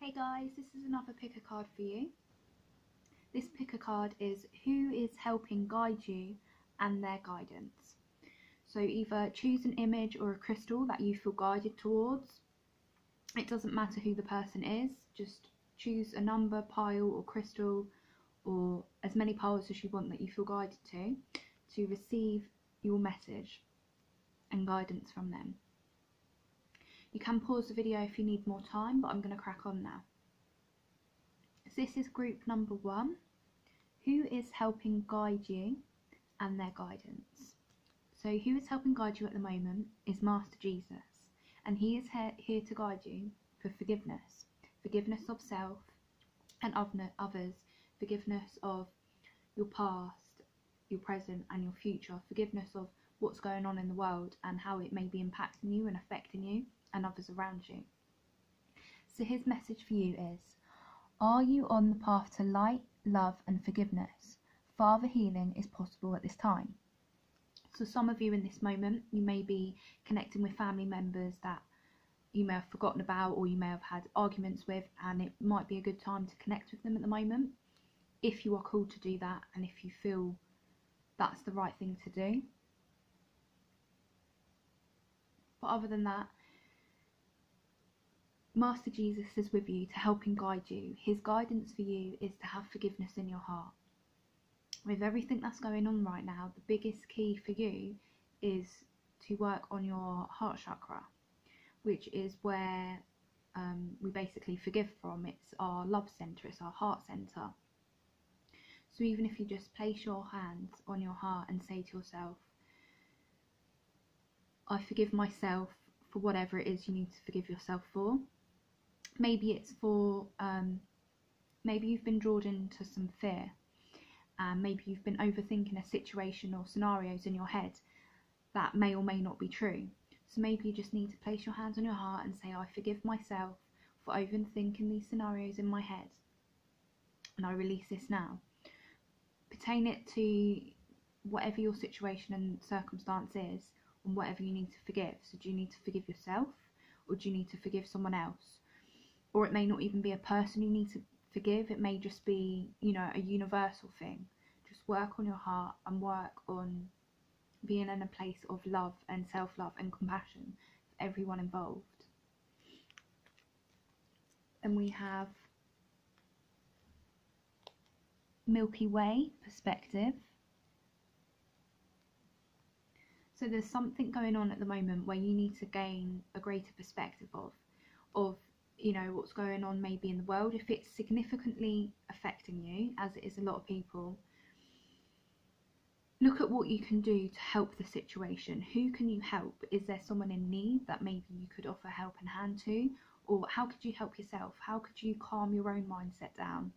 Hey guys, this is another picker card for you. This picker card is who is helping guide you and their guidance. So either choose an image or a crystal that you feel guided towards. It doesn't matter who the person is, just choose a number, pile or crystal, or as many piles as you want that you feel guided to receive your message and guidance from them. You can pause the video if you need more time, but I'm going to crack on now. So this is group number 1. Who is helping guide you and their guidance? So who is helping guide you at the moment is Master Jesus, and he is here to guide you for forgiveness. Forgiveness of self and others, forgiveness of your past, your present and your future, forgiveness of what's going on in the world and how it may be impacting you and affecting you and others around you. So his message for you is, are you on the path to light, love and forgiveness? Father healing is possible at this time. So some of you in this moment, you may be connecting with family members that you may have forgotten about or you may have had arguments with, and it might be a good time to connect with them at the moment if you are called to do that and if you feel that's the right thing to do. But other than that, Master Jesus is with you to help and guide you. His guidance for you is to have forgiveness in your heart. With everything that's going on right now, the biggest key for you is to work on your heart chakra, which is where we basically forgive from. It's our love centre, it's our heart centre. So even if you just place your hands on your heart and say to yourself, I forgive myself for whatever it is you need to forgive yourself for. Maybe it's for, maybe you've been drawn into some fear, and maybe you've been overthinking a situation or scenarios in your head that may or may not be true. So maybe you just need to place your hands on your heart and say, I forgive myself for overthinking these scenarios in my head, and I release this now. Pertain it to whatever your situation and circumstance is, and whatever you need to forgive. So do you need to forgive yourself, or do you need to forgive someone else? Or it may not even be a person you need to forgive, it may just be, you know, a universal thing. Just work on your heart and work on being in a place of love and self-love and compassion for everyone involved. Then we have Milky Way perspective. So there's something going on at the moment where you need to gain a greater perspective of you know, what's going on maybe in the world. If it's significantly affecting you, as it is a lot of people, look at what you can do to help the situation. Who can you help? Is there someone in need that maybe you could offer a helping hand to? Or how could you help yourself? How could you calm your own mindset down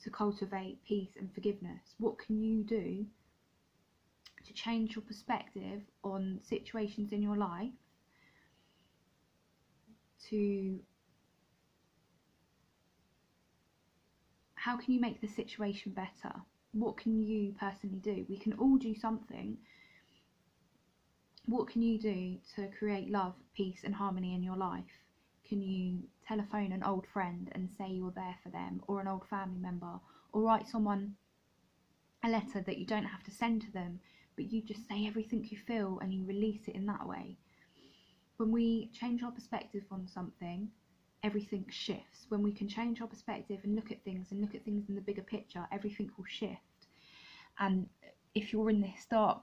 to cultivate peace and forgiveness? What can you do to change your perspective on situations in your life, to how can you make the situation better? What can you personally do? We can all do something. What can you do to create love, peace and harmony in your life? Can you telephone an old friend and say you're there for them, or an old family member, or write someone a letter that you don't have to send to them, but you just say everything you feel and you release it in that way? When we change our perspective on something, everything shifts. When we can change our perspective and look at things in the bigger picture, everything will shift. And if you're in this dark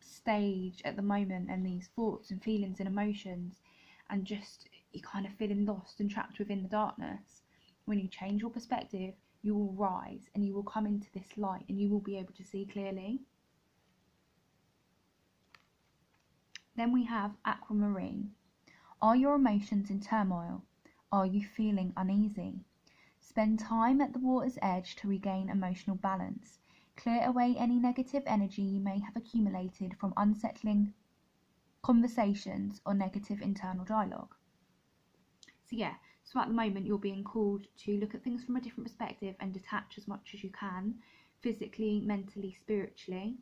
stage at the moment and these thoughts and feelings and emotions, and just you're kind of feeling lost and trapped within the darkness, when you change your perspective, you will rise and you will come into this light and you will be able to see clearly. Then we have aquamarine. Are your emotions in turmoil? Are you feeling uneasy? Spend time at the water's edge to regain emotional balance. Clear away any negative energy you may have accumulated from unsettling conversations or negative internal dialogue. So yeah, so at the moment you're being called to look at things from a different perspective and detach as much as you can, physically, mentally, spiritually.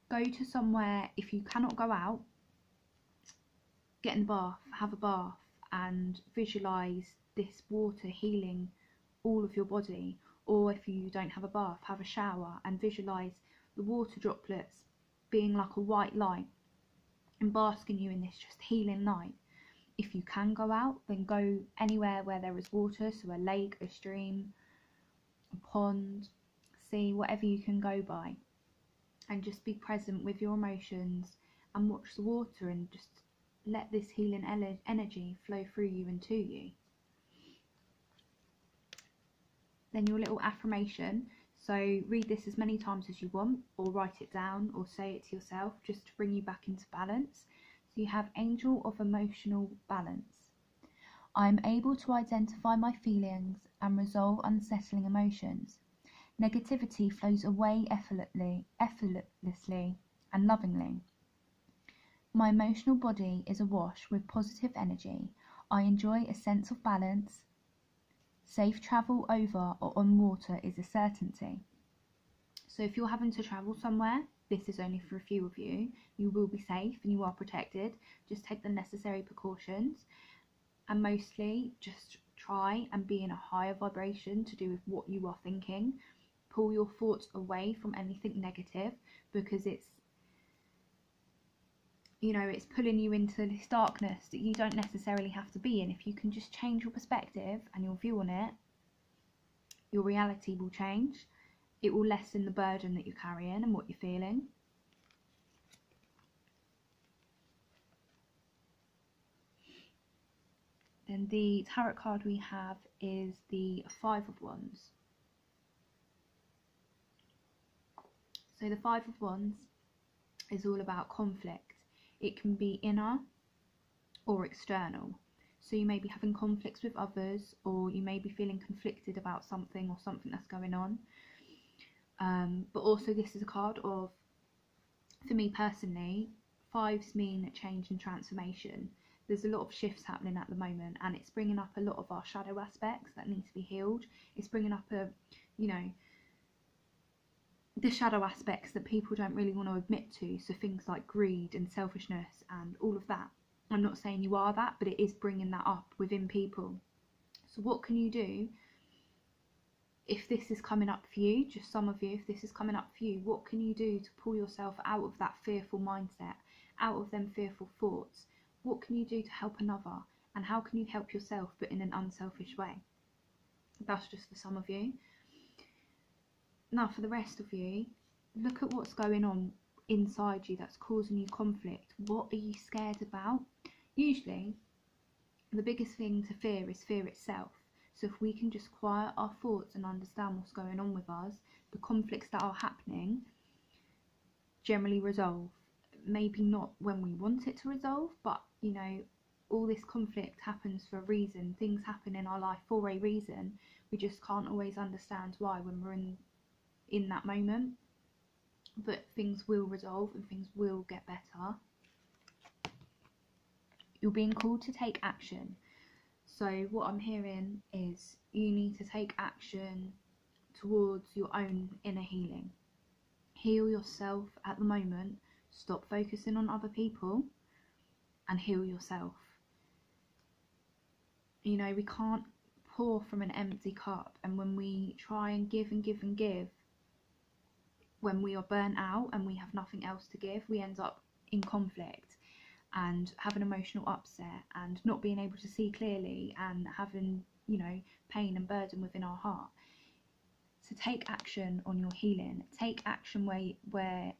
Go to somewhere, if you cannot go out, get in the bath, have a bath and visualise this water healing all of your body. Or if you don't have a bath, have a shower and visualize the water droplets being like a white light and basking you in this just healing light. If you can go out, then go anywhere where there is water, so a lake, a stream, a pond, sea, whatever you can go by, and just be present with your emotions and watch the water and just let this healing energy flow through you and to you. Then your little affirmation, so read this as many times as you want, or write it down, or say it to yourself just to bring you back into balance. So you have Angel of Emotional Balance. I am able to identify my feelings and resolve unsettling emotions. Negativity flows away effortlessly and lovingly. My emotional body is awash with positive energy. I enjoy a sense of balance. Safe travel over or on water is a certainty. So if you're having to travel somewhere, this is only for a few of you. You will be safe and you are protected. Just take the necessary precautions, and mostly just try and be in a higher vibration to do with what you are thinking. Pull your thoughts away from anything negative, because it's pulling you into this darkness that you don't necessarily have to be in. If you can just change your perspective and your view on it, your reality will change. It will lessen the burden that you're carrying and what you're feeling. Then the tarot card we have is the Five of Wands. So the Five of Wands is all about conflict. It can be inner or external. So you may be having conflicts with others, or you may be feeling conflicted about something or something that's going on. But also this is a card of, for me personally, fives mean change and transformation. There's a lot of shifts happening at the moment, and it's bringing up a lot of our shadow aspects that need to be healed. It's bringing up the shadow aspects that people don't really want to admit to. So things like greed and selfishness and all of that. I'm not saying you are that, but it is bringing that up within people. So what can you do if this is coming up for you, just some of you, if this is coming up for you? What can you do to pull yourself out of that fearful mindset, out of them fearful thoughts? What can you do to help another? And how can you help yourself, but in an unselfish way? That's just for some of you. Now for the rest of you, look at what's going on inside you that's causing you conflict. What are you scared about? Usually, the biggest thing to fear is fear itself. So if we can just quiet our thoughts and understand what's going on with us, the conflicts that are happening generally resolve. Maybe not when we want it to resolve, but all this conflict happens for a reason. Things happen in our life for a reason. We just can't always understand why when we're in that moment. But things will resolve and things will get better. You're being called to take action. So what I'm hearing is you need to take action towards your own inner healing. Heal yourself at the moment. Stop focusing on other people and heal yourself. We can't pour from an empty cup, and when we try and give and give and give, when we are burnt out and we have nothing else to give, we end up in conflict and have an emotional upset and not being able to see clearly and having pain and burden within our heart. So take action on your healing. Take action where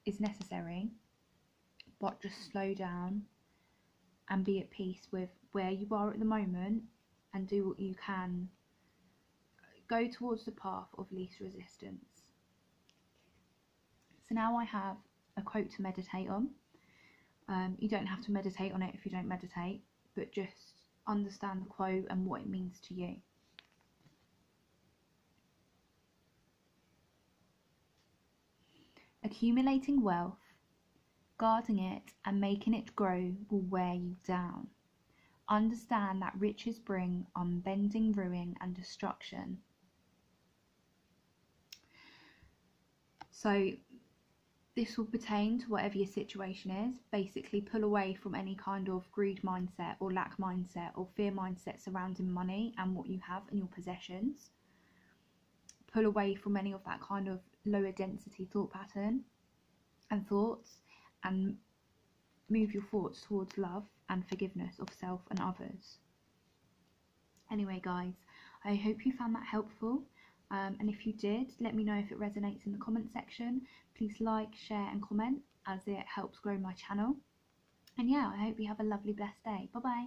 is necessary, but just slow down and be at peace with where you are at the moment, and do what you can. Go towards the path of least resistance. So now I have a quote to meditate on. You don't have to meditate on it if you don't meditate, but just understand the quote and what it means to you. Accumulating wealth, guarding it and making it grow will wear you down. Understand that riches bring unbending ruin and destruction. So This will pertain to whatever your situation is. Basically, pull away from any kind of greed mindset or lack mindset or fear mindset surrounding money and what you have and your possessions. Pull away from any of that kind of lower density thought pattern and thoughts, and move your thoughts towards love and forgiveness of self and others. Anyway, guys, I hope you found that helpful. And if you did, let me know if it resonates in the comment section. Please like, share and comment, as it helps grow my channel. And yeah, I hope you have a lovely, blessed day. Bye bye.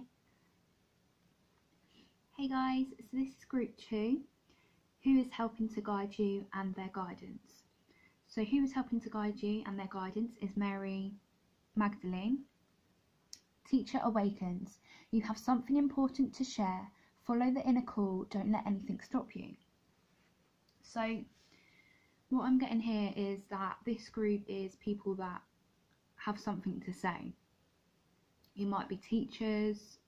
Hey guys, so this is group 2. Who is helping to guide you and their guidance? So who is helping to guide you and their guidance is Mary Magdalene. Teacher awakens. You have something important to share. Follow the inner call. Don't let anything stop you. So what I'm getting here is that this group is people that have something to say. You might be teachers,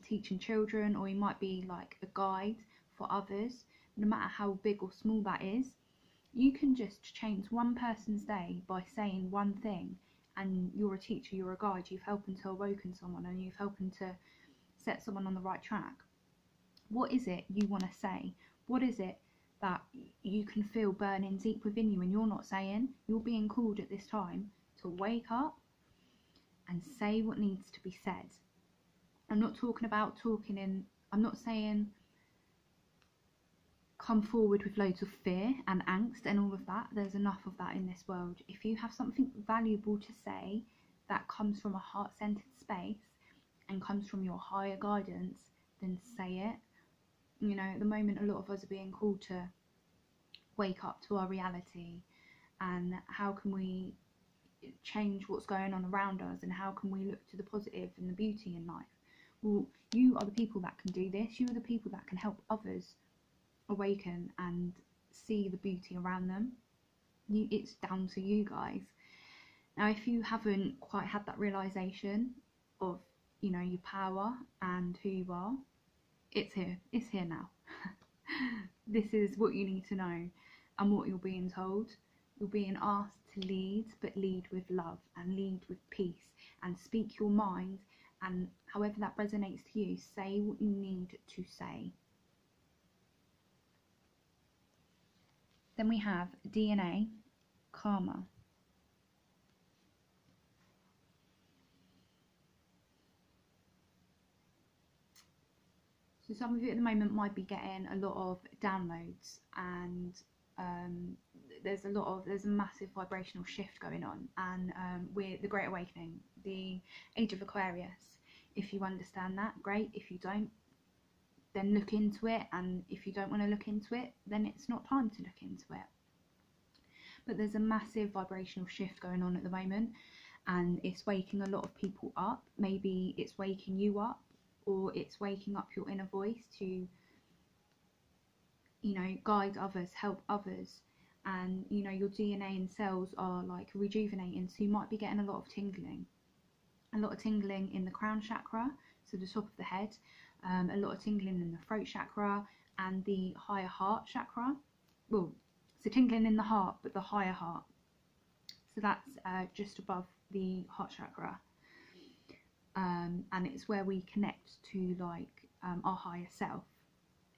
teaching children, or you might be like a guide for others. No matter how big or small that is, you can just change one person's day by saying one thing, and you're a teacher, you're a guide, you've helped to awaken someone, and you've helped to set someone on the right track. What is it you want to say? What is it that you can feel burning deep within you and you're not saying? You're being called at this time to wake up and say what needs to be said. I'm not talking about I'm not saying come forward with loads of fear and angst and all of that. There's enough of that in this world. If you have something valuable to say that comes from a heart-centered space and comes from your higher guidance, then say it. You know, at the moment a lot of us are being called to wake up to our reality, and how can we change what's going on around us, and how can we look to the positive and the beauty in life? Well, you are the people that can do this. You are the people that can help others awaken and see the beauty around them. It's down to you guys. Now, if you haven't quite had that realization of, you know, your power and who you are, it's here now. This is what you need to know and what you're being told. You're being asked to lead, but lead with love and lead with peace, and speak your mind, and however that resonates to you, say what you need to say. Then we have DNA, karma. So some of you at the moment might be getting a lot of downloads, and there's a massive vibrational shift going on, and we're the Great Awakening, the Age of Aquarius. If you understand that, great. If you don't, then look into it, and if you don't want to look into it, then it's not time to look into it. But there's a massive vibrational shift going on at the moment, and it's waking a lot of people up. Maybe it's waking you up, or it's waking up your inner voice to, you know, guide others, help others. And, you know, your DNA and cells are like rejuvenating, so you might be getting a lot of tingling in the crown chakra, so the top of the head, a lot of tingling in the throat chakra and the higher heart chakra. Well, so tingling in the heart, but the higher heart, so that's just above the heart chakra. And it's where we connect to like our higher self.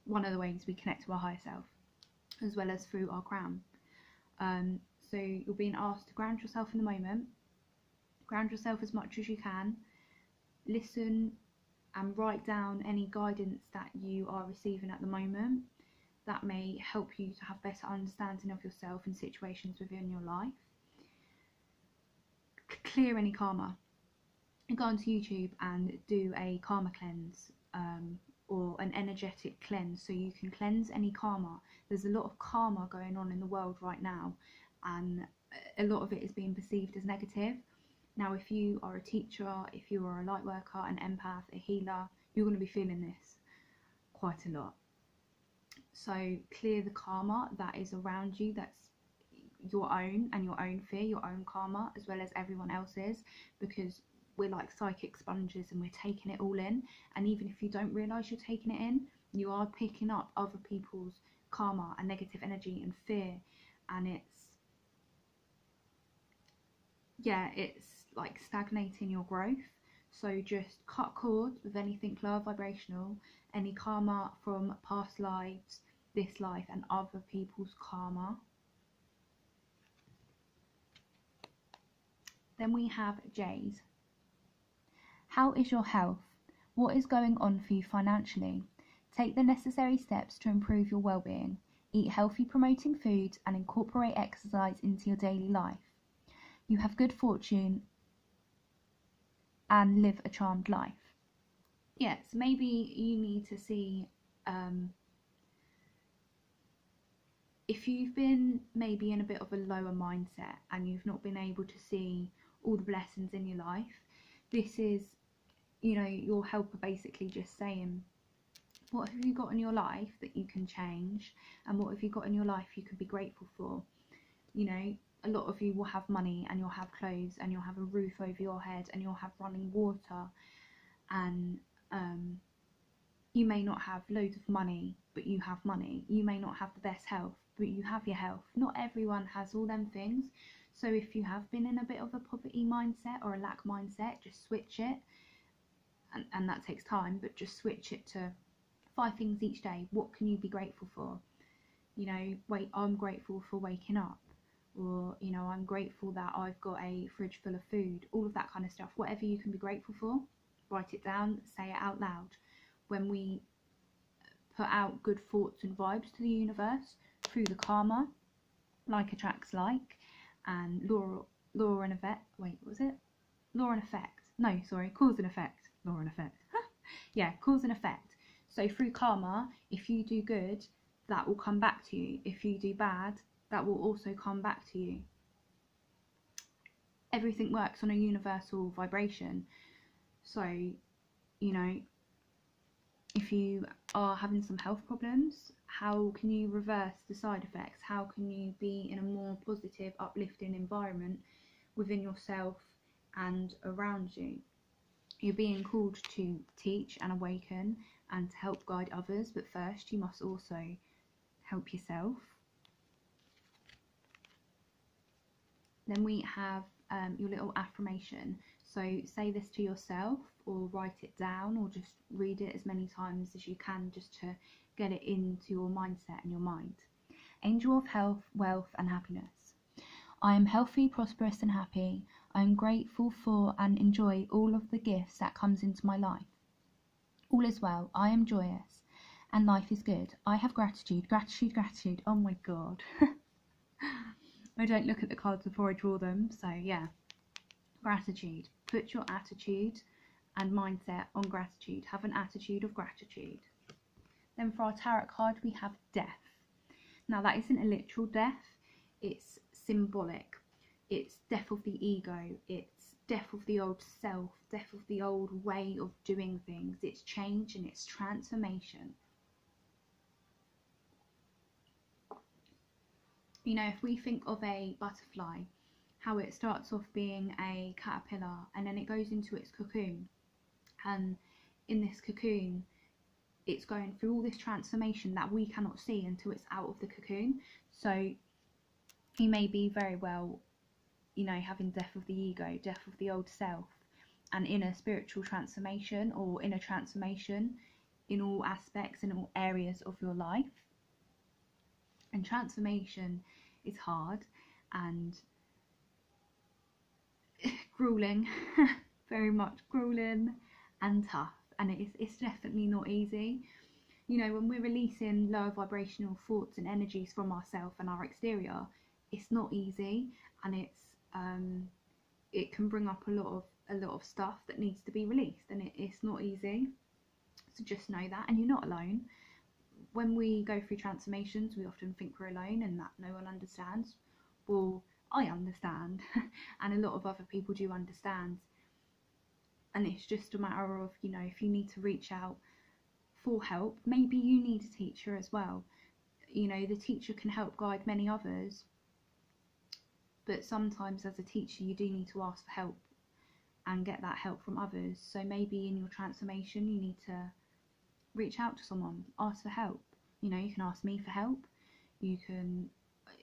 One of the ways we connect to our higher self, as well as through our crown. So you're being asked to ground yourself in the moment. Ground yourself as much as you can. Listen and write down any guidance that you are receiving at the moment. That may help you to have better understanding of yourself and situations within your life. Clear any karma. Go onto YouTube and do a karma cleanse, or an energetic cleanse, so you can cleanse any karma. There's a lot of karma going on in the world right now, and a lot of it is being perceived as negative. Now, if you are a teacher, if you are a light worker, an empath, a healer, you're going to be feeling this quite a lot. So clear the karma that is around you, that's your own, and your own fear, your own karma, as well as everyone else's, because we're like psychic sponges and we're taking it all in. And even if you don't realise you're taking it in, you are picking up other people's karma and negative energy and fear. And yeah, it's like stagnating your growth. So just cut cords with anything lower vibrational, any karma from past lives, this life, and other people's karma. Then we have Jade. How is your health? What is going on for you financially? Take the necessary steps to improve your well-being. Eat healthy promoting foods and incorporate exercise into your daily life. You have good fortune and live a charmed life. Yes, maybe you need to see if you've been maybe in a bit of a lower mindset and you've not been able to see all the blessings in your life. This is, your helper basically just saying, what have you got in your life that you can change, and what have you got in your life you can be grateful for? A lot of you will have money, and you'll have clothes, and you'll have a roof over your head, and you'll have running water, and you may not have loads of money, but you have money. You may not have the best health, but you have your health. Not everyone has all them things. So if you have been in a bit of a poverty mindset or a lack mindset, just switch it. And that takes time, but just switch it to 5 things each day. What can you be grateful for? I'm grateful for waking up. Or, I'm grateful that I've got a fridge full of food. All of that kind of stuff. Whatever you can be grateful for, write it down, say it out loud. When we put out good thoughts and vibes to the universe through the karma, like attracts like, and law and effect. Wait, what was it? Law and effect. No, sorry, cause and effect. Law and effect. Yeah, cause and effect. So through karma, if you do good, that will come back to you. If you do bad, that will also come back to you. Everything works on a universal vibration. So, if you are having some health problems, how can you reverse the side effects? How can you be in a more positive, uplifting environment within yourself and around you? You're being called to teach and awaken and to help guide others, but first you must also help yourself. Then we have your little affirmation. So say this to yourself, or write it down, or just read it as many times as you can, just to get it into your mindset and your mind. Angel of health, wealth and happiness. I am healthy, prosperous and happy. I am grateful for and enjoy all of the gifts that comes into my life. All is well. I am joyous and life is good. I have gratitude, gratitude, gratitude. Oh my god. I don't look at the cards before I draw them, so yeah. Gratitude. Put your attitude and mindset on gratitude. Have an attitude of gratitude. Then for our tarot card we have death. Now that isn't a literal death, it's symbolic. It's death of the ego, it's death of the old self, death of the old way of doing things. It's change and it's transformation. If we think of a butterfly, how it starts off being a caterpillar and then it goes into its cocoon, and in this cocoon it's going through all this transformation that we cannot see until it's out of the cocoon. So you may be very well, having death of the ego, death of the old self, and inner spiritual transformation, or inner transformation in all aspects and all areas of your life. And transformation is hard and grueling, very much grueling and tough, and it's definitely not easy. When we're releasing lower vibrational thoughts and energies from ourselves and our exterior, it's not easy, and it can bring up a lot of stuff that needs to be released, and it's not easy. So just know that, and you're not alone. When we go through transformations, we often think we're alone and that no one understands. Well, I understand, and a lot of other people do understand. And it's just a matter of, if you need to reach out for help, maybe you need a teacher as well. The teacher can help guide many others, but sometimes as a teacher you do need to ask for help and get that help from others. So maybe in your transformation you need to reach out to someone, ask for help. You can ask me for help, you can,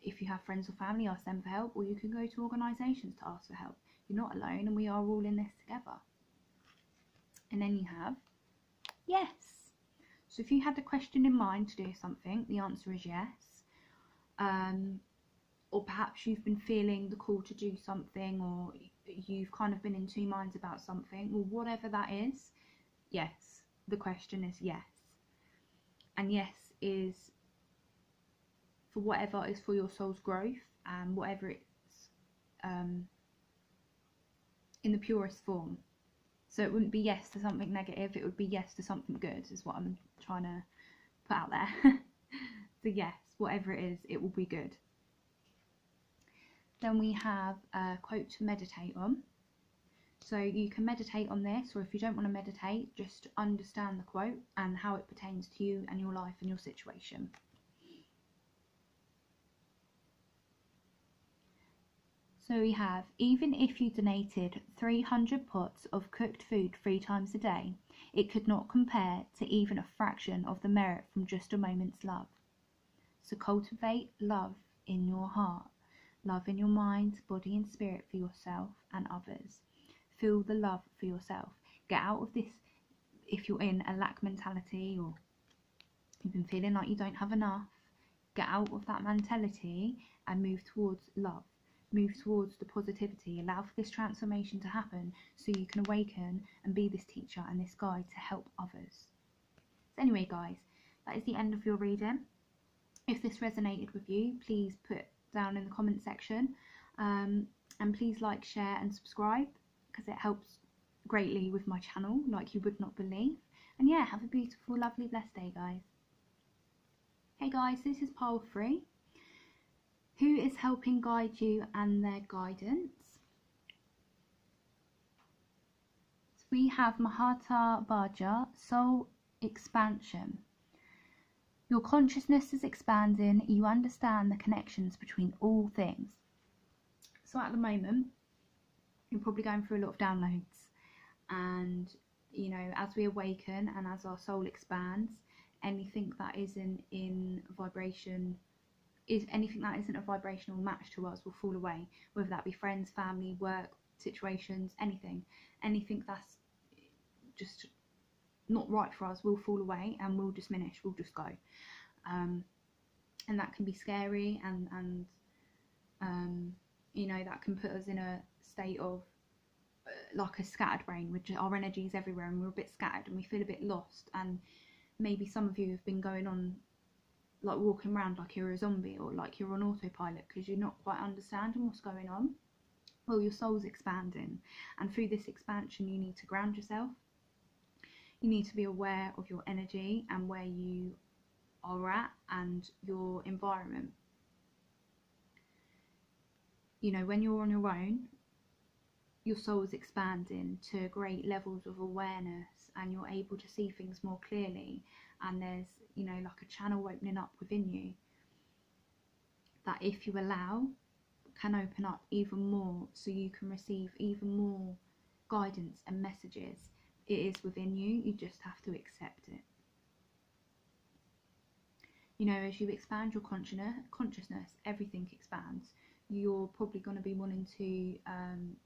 if you have friends or family, ask them for help, or you can go to organisations to ask for help. You're not alone, and we are all in this together. And then you have yes. So if you had a question in mind to do something, the answer is yes. Or perhaps you've been feeling the call to do something, or you've kind of been in two minds about something. Well, whatever that is, yes. The question is yes. And yes is for whatever is for your soul's growth, and whatever it's in the purest form. So it wouldn't be yes to something negative, it would be yes to something good, is what I'm trying to put out there. So yes, whatever it is, it will be good. Then we have a quote to meditate on. So you can meditate on this, or if you don't want to meditate, just understand the quote and how it pertains to you and your life and your situation. So we have, even if you donated 300 pots of cooked food 3 times a day, it could not compare to even a fraction of the merit from just a moment's love. So cultivate love in your heart, love in your mind, body and spirit for yourself and others. Feel the love for yourself. Get out of this, if you're in a lack mentality or you've been feeling like you don't have enough, get out of that mentality and move towards love. Move towards the positivity. Allow for this transformation to happen so you can awaken and be this teacher and this guide to help others. So anyway guys, that is the end of your reading. If this resonated with you, please put down in the comment section, and please like, share and subscribe, because it helps greatly with my channel like you would not believe. And yeah, have a beautiful, lovely, blessed day guys. Hey guys, this is pile 3. Who is helping guide you and their guidance? So we have Mahata Bhaja, soul expansion. Your consciousness is expanding, you understand the connections between all things. So at the moment, you're probably going through a lot of downloads, and you know, as we awaken and as our soul expands, anything that isn't in vibration, anything that isn't a vibrational match to us will fall away, whether that be friends, family, work, situations, anything that's just not right for us will fall away and will diminish, will just go, and that can be scary, and you know, that can put us in a state of like a scattered brain, with our energies everywhere and we're a bit scattered and we feel a bit lost. And maybe some of you have been going on like walking around like you're a zombie, or like you're on autopilot because you're not quite understanding what's going on. Well, your soul's expanding, and through this expansion you need to ground yourself. You need to be aware of your energy and where you are at and your environment. You know, when you're on your own, your soul is expanding to great levels of awareness, and you're able to see things more clearly, and there's, you know, like a channel opening up within you that, if you allow, can open up even more, so you can receive even more guidance and messages. It is within you, you just have to accept it. You know, as you expand your consciousness, everything expands. You're probably going to be wanting to,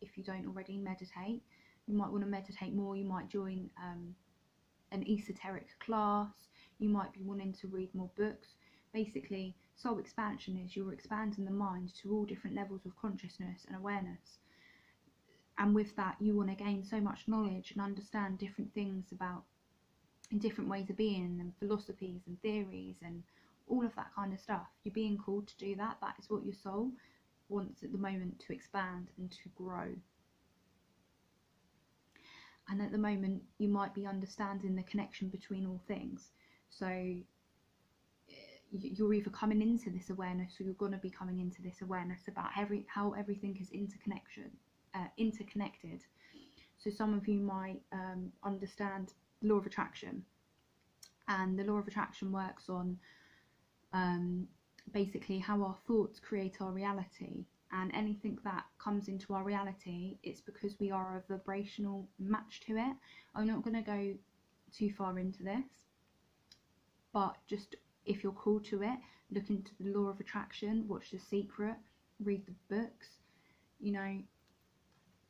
if you don't already meditate, you might want to meditate more. You might join an esoteric class. You might be wanting to read more books. Basically, soul expansion is you're expanding the mind to all different levels of consciousness and awareness. And with that, you want to gain so much knowledge and understand different things about different ways of being, and philosophies and theories and all of that kind of stuff. You're being called to do that. That is what your soul wants at the moment, to expand and to grow. And at the moment, you might be understanding the connection between all things. So you're either coming into this awareness, or you're going to be coming into this awareness about how everything is interconnected. So some of you might understand the law of attraction, and the law of attraction works on basically how our thoughts create our reality, and anything that comes into our reality, it's because we are a vibrational match to it. I'm not going to go too far into this, but just if you're called to it, look into the law of attraction, watch The Secret, read the books, you know,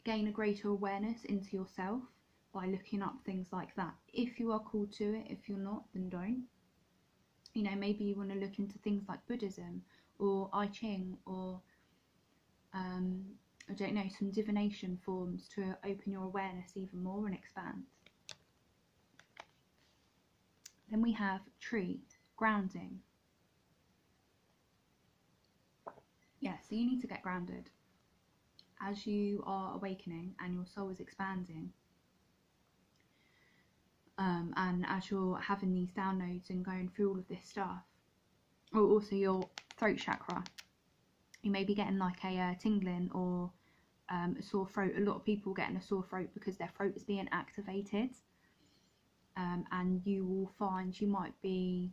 gain a greater awareness into yourself by looking up things like that. If you are called to it, if you're not, then don't. You know, maybe you want to look into things like Buddhism or I Ching, or I don't know, some divination forms to open your awareness even more and expand. Then we have tree, grounding. Yeah, so you need to get grounded. As you are awakening and your soul is expanding, and as you're having these downloads and going through all of this stuff, or also your throat chakra, you may be getting like a tingling or a sore throat. A lot of people getting a sore throat because their throat is being activated, and you will find you might be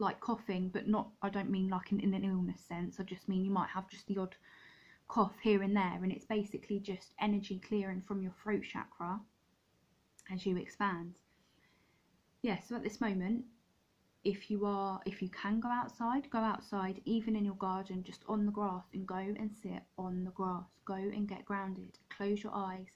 like coughing, but not, I don't mean like in an illness sense, I just mean you might have just the odd cough here and there, and it's basically just energy clearing from your throat chakra as you expand. Yeah, so at this moment, if you can go outside, even in your garden, just on the grass, and go and sit on the grass. Go and get grounded. Close your eyes,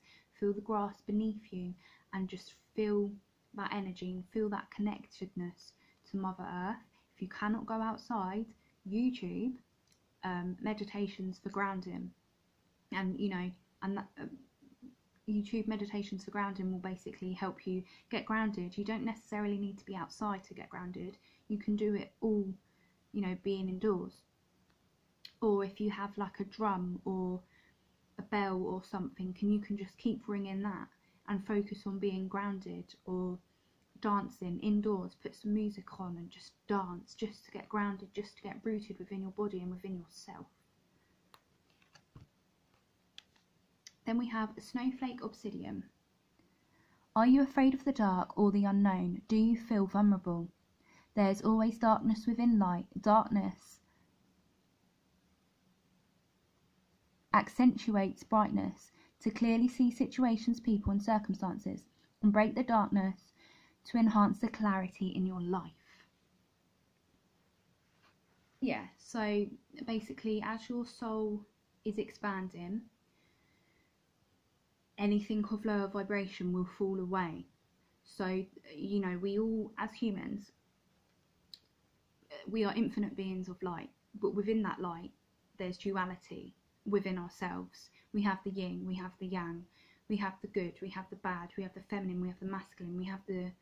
feel the grass beneath you, and just feel that energy and feel that connectedness to Mother Earth. If you cannot go outside, YouTube meditations for grounding, and you know, and that, YouTube meditations for grounding will basically help you get grounded. You don't necessarily need to be outside to get grounded. You can do it all, you know, being indoors. Or if you have like a drum or a bell or something, and you can just keep ringing that and focus on being grounded. Or dancing indoors, put some music on and just dance, just to get grounded, just to get rooted within your body and within yourself. Then we have snowflake obsidian. Are you afraid of the dark or the unknown? Do you feel vulnerable? There's always darkness within light. Darkness accentuates brightness to clearly see situations, people and circumstances, and break the darkness to enhance the clarity in your life. Yeah, so basically as your soul is expanding, anything of lower vibration will fall away. So, you know, we all, as humans, we are infinite beings of light, but within that light, there's duality within ourselves. We have the yin, we have the yang, we have the good, we have the bad, we have the feminine, we have the masculine, we have the,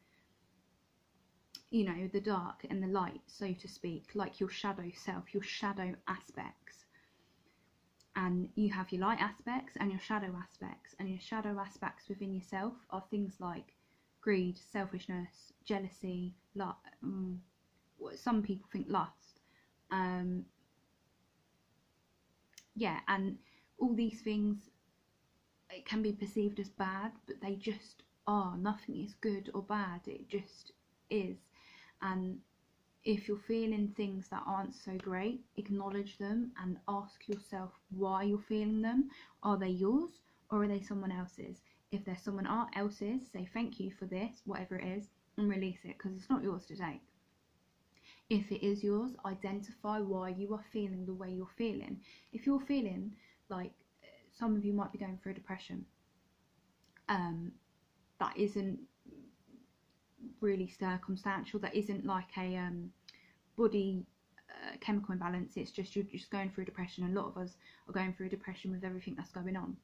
you know, the dark and the light, so to speak, like your shadow self, your shadow aspects. And you have your light aspects and your shadow aspects, and your shadow aspects within yourself are things like greed, selfishness, jealousy, some people think lust, yeah, and all these things, it can be perceived as bad, but they just are. Nothing is good or bad, it just is. And if you're feeling things that aren't so great, acknowledge them and ask yourself why you're feeling them. Are they yours or are they someone else's? If they're someone else's, say thank you for this, whatever it is, and release it, because it's not yours to take. If it is yours, identify why you are feeling the way you're feeling. If you're feeling like, some of you might be going through depression, that isn't really circumstantial, that isn't like a body chemical imbalance, it's just you're just going through depression. A lot of us are going through depression with everything that's going on.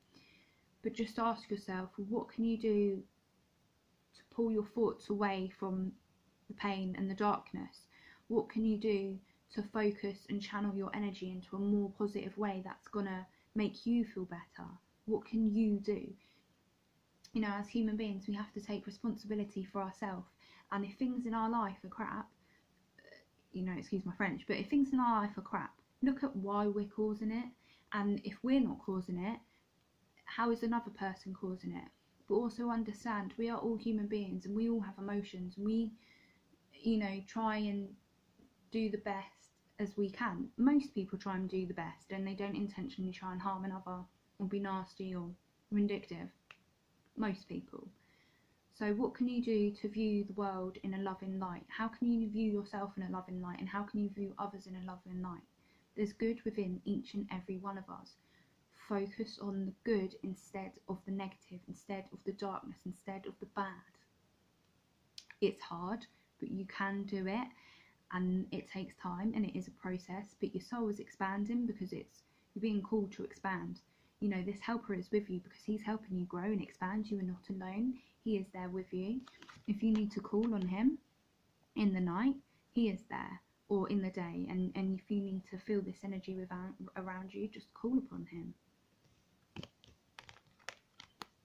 But just ask yourself, what can you do to pull your thoughts away from the pain and the darkness? What can you do to focus and channel your energy into a more positive way that's gonna make you feel better? What can you do? You know, as human beings, we have to take responsibility for ourselves. And if things in our life are crap, you know, excuse my French, but if things in our life are crap, look at why we're causing it. And if we're not causing it, how is another person causing it? But also understand we are all human beings and we all have emotions. We, you know, try and do the best as we can. Most people try and do the best, and they don't intentionally try and harm another or be nasty or vindictive. Most people. So what can you do to view the world in a loving light? How can you view yourself in a loving light, and how can you view others in a loving light? There's good within each and every one of us. focus on the good instead of the negative, instead of the darkness, instead of the bad. It's hard, but you can do it, and it takes time and it is a process, but your soul is expanding because you're being called to expand. You know, this helper is with you because he's helping you grow and expand. You are not alone. He is there with you. If you need to call on him in the night, he is there, or in the day, and if you need to feel this energy around you, just call upon him.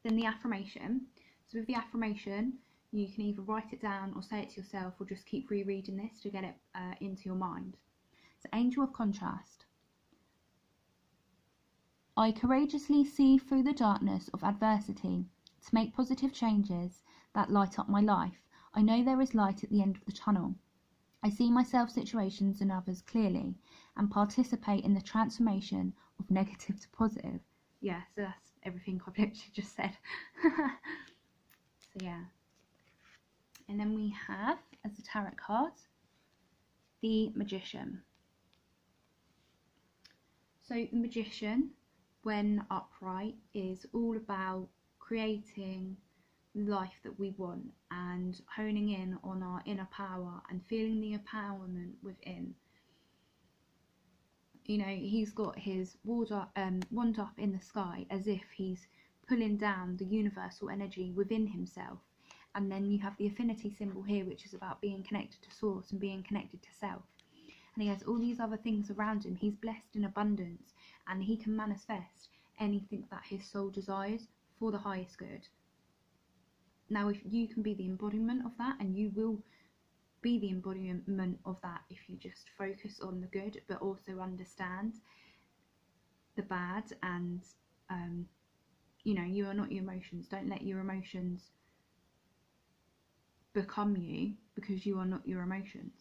Then the affirmation. So with the affirmation, you can either write it down or say it to yourself, or just keep rereading this to get it into your mind. So Angel of Contrast. I courageously see through the darkness of adversity to make positive changes that light up my life. I know there is light at the end of the tunnel. I see myself, situations and others clearly and participate in the transformation of negative to positive. Yeah, so that's everything I've literally just said. So yeah. And then we have, as the tarot card, the Magician. So the Magician, when upright, is all about creating the life that we want and honing in on our inner power and feeling the empowerment within. You know, he's got his wand up in the sky as if he's pulling down the universal energy within himself. And then you have the affinity symbol here, which is about being connected to source and being connected to self. And he has all these other things around him. He's blessed in abundance, and he can manifest anything that his soul desires for the highest good. Now, if you can be the embodiment of that, and you will be the embodiment of that if you just focus on the good, but also understand the bad, and you know, you are not your emotions. Don't let your emotions become you, because you are not your emotions.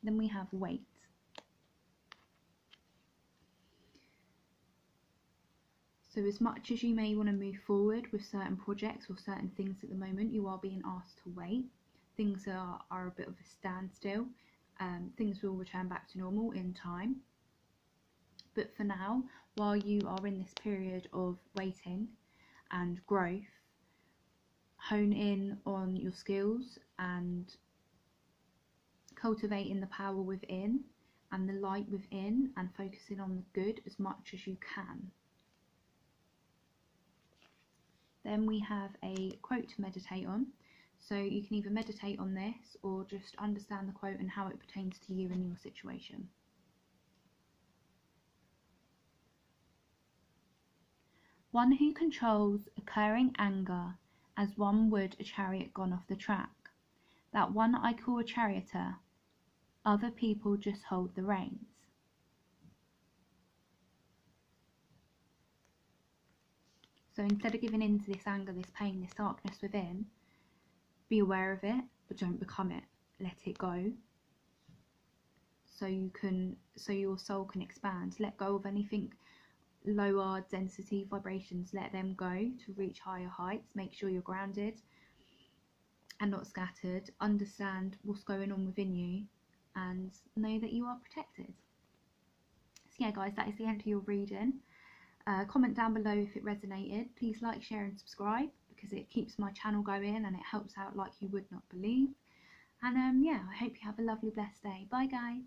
Then we have Wait. So as much as you may want to move forward with certain projects or certain things at the moment, you are being asked to wait. Things are a bit of a standstill. Things will return back to normal in time. But for now, while you are in this period of waiting and growth, hone in on your skills and cultivating the power within and the light within, and focusing on the good as much as you can. Then we have a quote to meditate on. So you can either meditate on this or just understand the quote and how it pertains to you and your situation. One who controls occurring anger as one would a chariot gone off the track. That one I call a charioteer. Other people just hold the reins. So instead of giving in to this anger, this pain, this darkness within, be aware of it, but don't become it. Let it go. So your soul can expand. Let go of anything lower density vibrations. Let them go to reach higher heights. Make sure you're grounded and not scattered. Understand what's going on within you and know that you are protected. So yeah guys, that is the end of your reading. Comment down below if it resonated. Please like, share and subscribe, because it keeps my channel going and it helps out like you would not believe. And yeah, I hope you have a lovely blessed day. Bye guys.